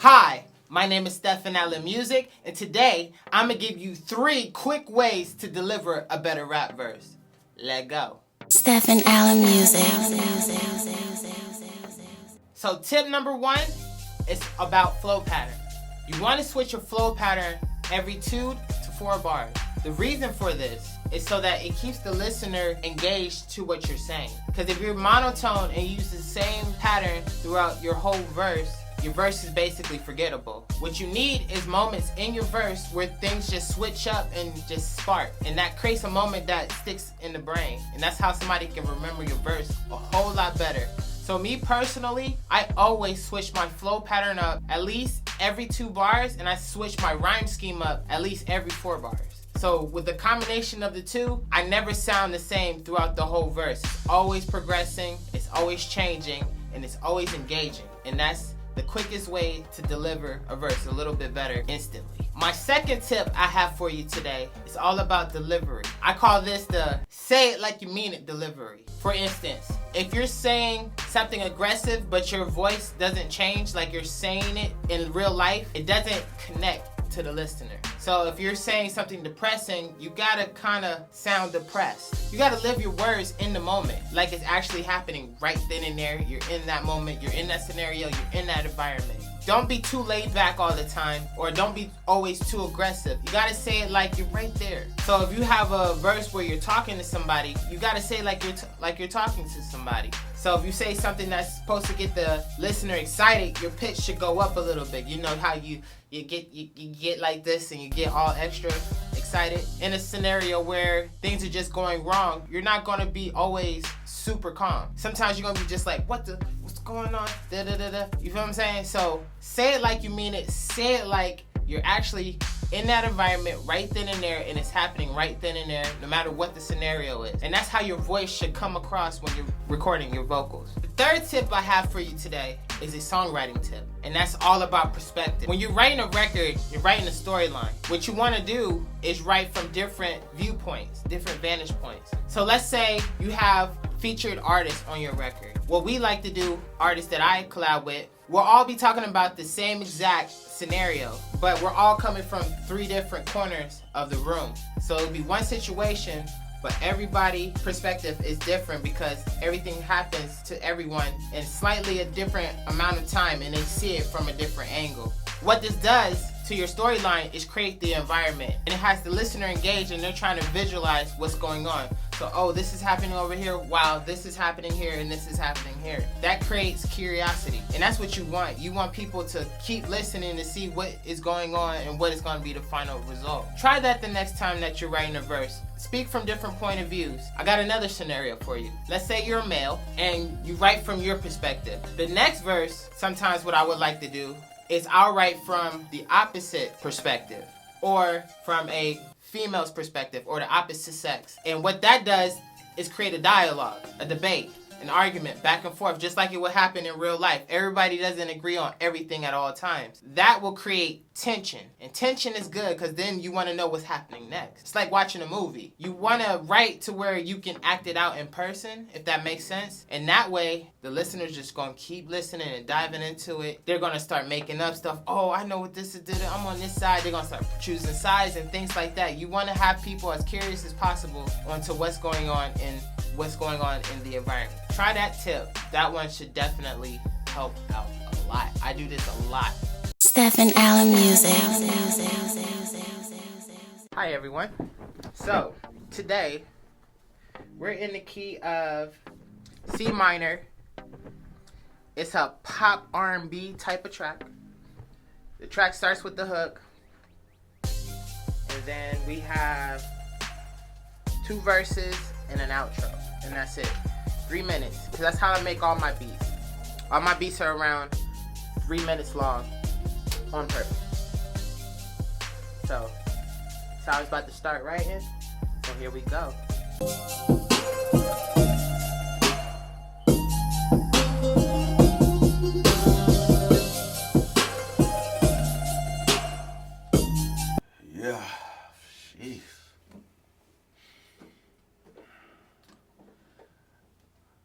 Hi, my name is StephenAllen and today I'm going to give you 3 quick ways to deliver a better rap verse. Let go. StephenAllen Music. So tip number 1 is about flow pattern. You want to switch your flow pattern every 2 to 4 bars. The reason for this is so that it keeps the listener engaged to what you're saying. Because if you're monotone and use the same pattern throughout your whole verse, your verse is basically forgettable. What you need is moments in your verse where things just switch up and just spark. And that creates a moment that sticks in the brain. And that's how somebody can remember your verse a whole lot better. So me personally, I always switch my flow pattern up at least every 2 bars, and I switch my rhyme scheme up at least every 4 bars. So with the combination of the two, I never sound the same throughout the whole verse. It's always progressing, it's always changing, and it's always engaging. And that's the quickest way to deliver a verse a little bit better instantly. My second tip I have for you today is all about delivery. I call this the say it like you mean it delivery. For instance, if you're saying something aggressive but your voice doesn't change like you're saying it in real life, it doesn't connect to the listener. So if you're saying something depressing, you gotta kind of sound depressed. You gotta live your words in the moment, like it's actually happening right then and there. You're in that moment, you're in that scenario, you're in that environment. Don't be too laid back all the time, or don't be always too aggressive. You gotta say it like you're right there. So if you have a verse where you're talking to somebody, you gotta say it like you're talking to somebody. So if you say something that's supposed to get the listener excited, your pitch should go up a little bit. You know how you get like this and you get all extra excited. In a scenario where things are just going wrong, you're not gonna be always super calm. Sometimes you're gonna be just like, what's going on? Da da da da. You feel what I'm saying? So say it like you mean it. Say it like you're actually in that environment right then and there, and it's happening right then and there, no matter what the scenario is. And that's how your voice should come across when you're recording your vocals. The third tip I have for you today is a songwriting tip, and that's all about perspective. When you're writing a record, you're writing a storyline. What you want to do is write from different viewpoints, different vantage points. So let's say you have featured artists on your record. What we like to do, artists that I collab with, we'll all be talking about the same exact scenario, but we're all coming from 3 different corners of the room. So it'll be one situation, but everybody's perspective is different because everything happens to everyone in slightly a different amount of time, and they see it from a different angle. What this does to your storyline is create the environment, and it has the listener engaged, and they're trying to visualize what's going on. So, oh, this is happening over here, wow, this is happening here, and this is happening here. That creates curiosity, and that's what you want. You want people to keep listening to see what is going on and what is going to be the final result. Try that the next time that you're writing a verse. Speak from different point of views. I got another scenario for you. Let's say you're a male, and you write from your perspective. The next verse, sometimes what I would like to do is I'll write from the opposite perspective, or from a female's perspective, or the opposite sex. And what that does is create a dialogue, a debate, an argument back and forth, just like it would happen in real life. Everybody doesn't agree on everything at all times. That will create tension. And tension is good because then you want to know what's happening next. It's like watching a movie. You want to write to where you can act it out in person, if that makes sense. And that way, the listener's just going to keep listening and diving into it. They're going to start making up stuff. Oh, I know what this is. I'm on this side. They're going to start choosing sides and things like that. You want to have people as curious as possible onto what's going on in the environment. Try that tip. That one should definitely help out a lot. I do this a lot. StephenAllen Music. Hi everyone. So today we're in the key of C minor. It's a pop R&B type of track. The track starts with the hook, and then we have 2 verses and an outro, and that's it. 3 minutes, because that's how I make all my beats. All my beats are around 3 minutes long on purpose. So I was about to start writing, so here we go. Yeah, jeez.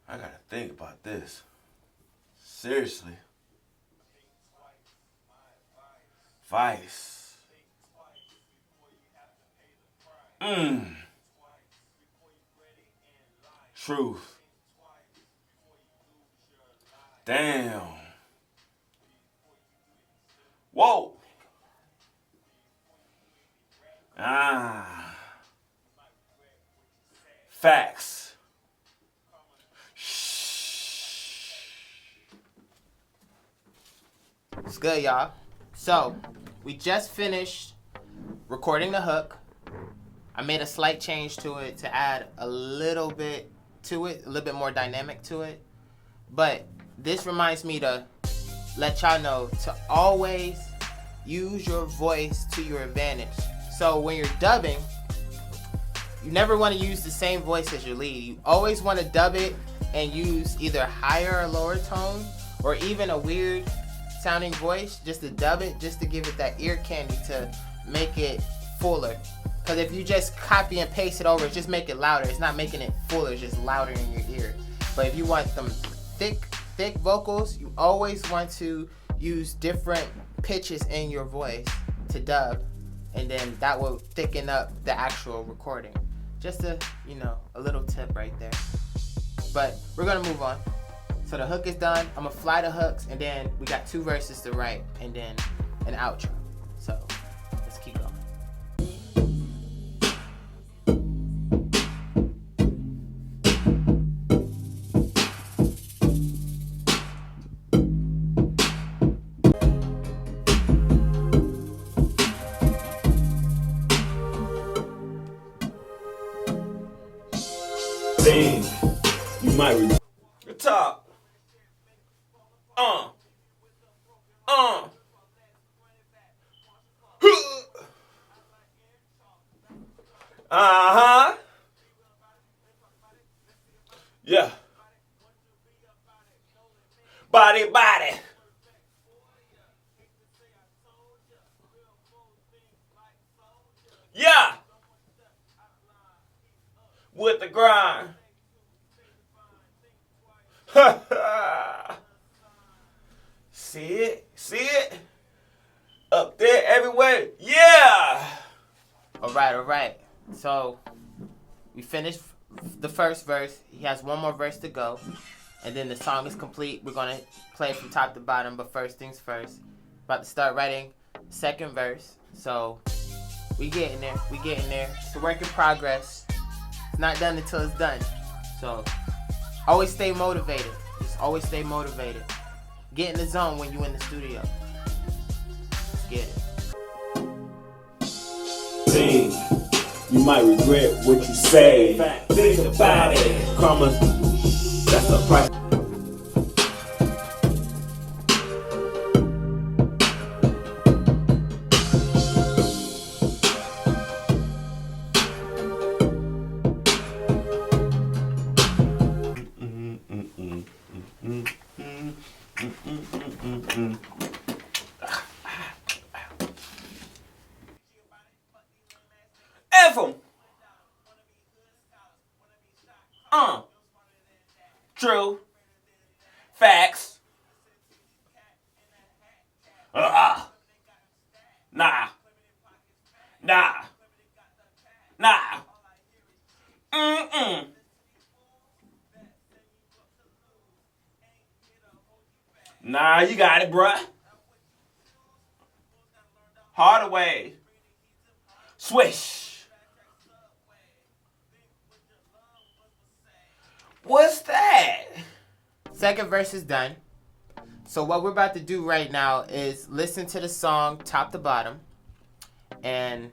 I gotta think about this. Seriously. Vice. Truth. Damn. Whoa. Facts. It's good, y'all. So, we just finished recording the hook. I made a slight change to it to add a little bit to it, a little bit more dynamic to it. But this reminds me to let y'all know to always use your voice to your advantage. So when you're dubbing, you never want to use the same voice as your lead. You always want to dub it and use either higher or lower tone, or even a weird sounding voice just to dub it, just to give it that ear candy to make it fuller. Because if you just copy and paste it over, just make it louder. It's not making it fuller, it's just louder in your ear. But if you want them thick vocals, you always want to use different pitches in your voice to dub, and then that will thicken up the actual recording. Just a little tip right there. But we're gonna move on. So the hook is done. I'm gonna fly the hooks, and then we got 2 verses to write, and then an outro. So let's keep going. You might read the top. Yeah. Body. Yeah. With the grind. See it? Up there, everywhere. Yeah. All right. So we finished the first verse. He has one more verse to go, and then the song is complete. We're gonna play it from top to bottom, but first things first. About to start writing second verse. So we getting there. It's a work in progress. It's not done until it's done. So always stay motivated. Just always stay motivated. Get in the zone when you in the studio. Let's get it. Think you might regret what you say. Think about it. Karma, that's the price. True. Facts. Nah. Nah, you got it, bruh. Harder way. Swish. What's that? Second verse is done. So what we're about to do right now is listen to the song top to bottom and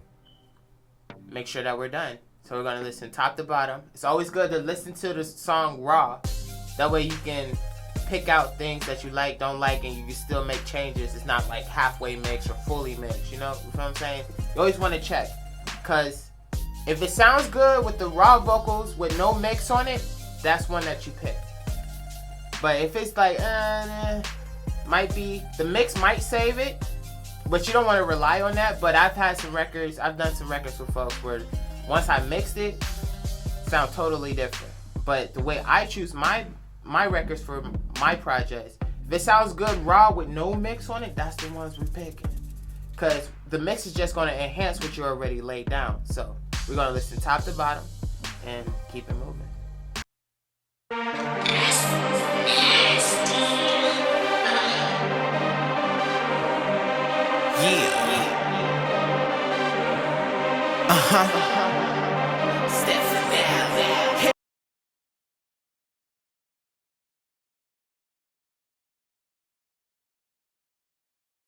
make sure that we're done. So we're going to listen top to bottom. It's always good to listen to the song raw. That way you can pick out things that you like, don't like, and you can still make changes. It's not like halfway mixed or fully mixed, you know what I'm saying? You always want to check, because if it sounds good with the raw vocals with no mix on it, that's one that you pick. But if it's like, might be, the mix might save it, but you don't want to rely on that. But I've done some records with folks where once I mixed it, it sound totally different. But the way I choose my records for my projects, if it sounds good raw with no mix on it, that's the ones we picking. because the mix is just going to enhance what you already laid down. So we're going to listen top to bottom and keep it moving. Yeah.